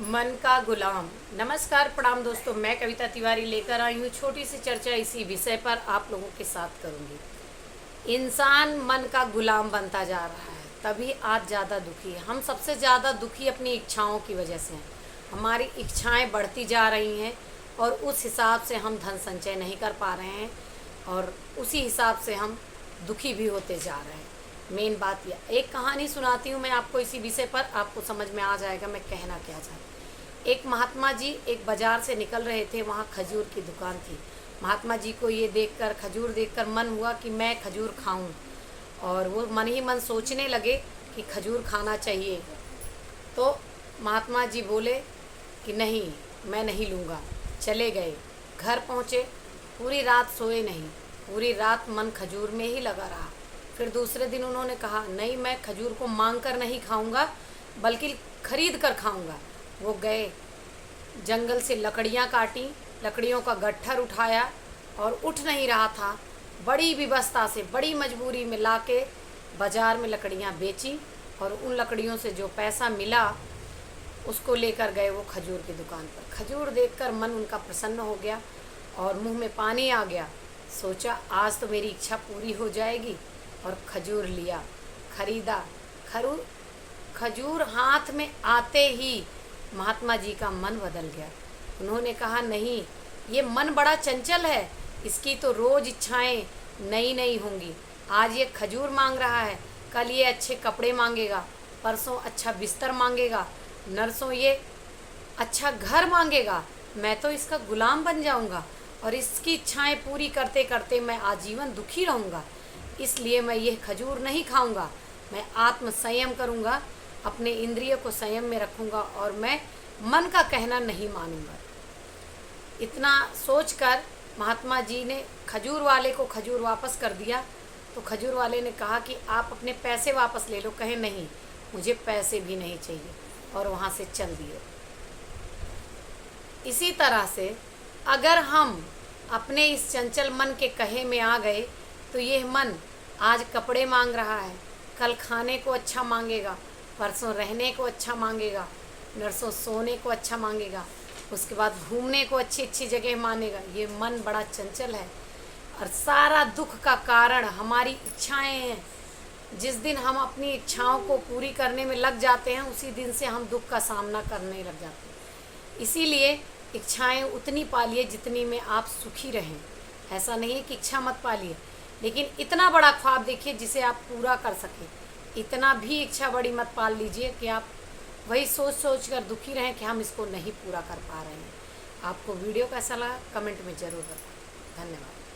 मन का गुलाम। नमस्कार, प्रणाम दोस्तों। मैं कविता तिवारी लेकर आई हूँ छोटी सी चर्चा इसी विषय पर आप लोगों के साथ करूँगी। इंसान मन का गुलाम बनता जा रहा है, तभी आज ज़्यादा दुखी है। हम सबसे ज़्यादा दुखी अपनी इच्छाओं की वजह से हैं। हमारी इच्छाएं बढ़ती जा रही हैं और उस हिसाब से हम धन संचय नहीं कर पा रहे हैं और उसी हिसाब से हम दुखी भी होते जा रहे हैं। मेन बात यह, एक कहानी सुनाती हूँ मैं आपको इसी विषय पर, आपको समझ में आ जाएगा मैं कहना क्या चाहती। एक महात्मा जी एक बाज़ार से निकल रहे थे, वहाँ खजूर की दुकान थी। महात्मा जी को ये देखकर, खजूर देखकर मन हुआ कि मैं खजूर खाऊं, और वो मन ही मन सोचने लगे कि खजूर खाना चाहिए। तो महात्मा जी बोले कि नहीं, मैं नहीं लूँगा। चले गए, घर पहुँचे, पूरी रात सोए नहीं, पूरी रात मन खजूर में ही लगा रहा। फिर दूसरे दिन उन्होंने कहा, नहीं, मैं खजूर को मांग कर नहीं खाऊंगा बल्कि खरीद कर खाऊंगा। वो गए, जंगल से लकड़ियाँ काटी, लकड़ियों का गट्ठर उठाया और उठ नहीं रहा था। बड़ी विवशता से, बड़ी मजबूरी में लाके बाज़ार में लकड़ियाँ बेची और उन लकड़ियों से जो पैसा मिला उसको लेकर गए वो खजूर की दुकान पर। खजूर देखकर मन उनका प्रसन्न हो गया और मुंह में पानी आ गया। सोचा आज तो मेरी इच्छा पूरी हो जाएगी, और खजूर लिया, खरीदा। खजूर हाथ में आते ही महात्मा जी का मन बदल गया। उन्होंने कहा, नहीं, ये मन बड़ा चंचल है, इसकी तो रोज़ इच्छाएं नई नई होंगी। आज ये खजूर मांग रहा है, कल ये अच्छे कपड़े मांगेगा, परसों अच्छा बिस्तर मांगेगा, नरसों ये अच्छा घर मांगेगा। मैं तो इसका गुलाम बन जाऊंगा और इसकी इच्छाएं पूरी करते करते मैं आजीवन दुखी रहूंगा। इसलिए मैं ये खजूर नहीं खाऊंगा। मैं आत्म संयम करूंगा, अपने इंद्रिय को संयम में रखूंगा और मैं मन का कहना नहीं मानूंगा। इतना सोचकर महात्मा जी ने खजूर वाले को खजूर वापस कर दिया। तो खजूर वाले ने कहा कि आप अपने पैसे वापस ले लो। कहे, नहीं, मुझे पैसे भी नहीं चाहिए, और वहाँ से चल दिए। इसी तरह से अगर हम अपने इस चंचल मन के कहे में आ गए तो ये मन आज कपड़े मांग रहा है, कल खाने को अच्छा मांगेगा, परसों रहने को अच्छा मांगेगा, नरसों सोने को अच्छा मांगेगा, उसके बाद घूमने को अच्छी अच्छी जगह मांगेगा। ये मन बड़ा चंचल है और सारा दुख का कारण हमारी इच्छाएं हैं। जिस दिन हम अपनी इच्छाओं को पूरी करने में लग जाते हैं उसी दिन से हम दुख का सामना करने लग जाते हैं। इसीलिए इच्छाएं उतनी पालिए जितनी में आप सुखी रहें। ऐसा नहीं है कि इच्छा मत पालिए, लेकिन इतना बड़ा ख्वाब देखिए जिसे आप पूरा कर सकें। इतना भी इच्छा बड़ी मत पाल लीजिए कि आप वही सोच सोच कर दुखी रहें कि हम इसको नहीं पूरा कर पा रहे हैं। आपको वीडियो कैसा लगा कमेंट में ज़रूर बताएं। धन्यवाद।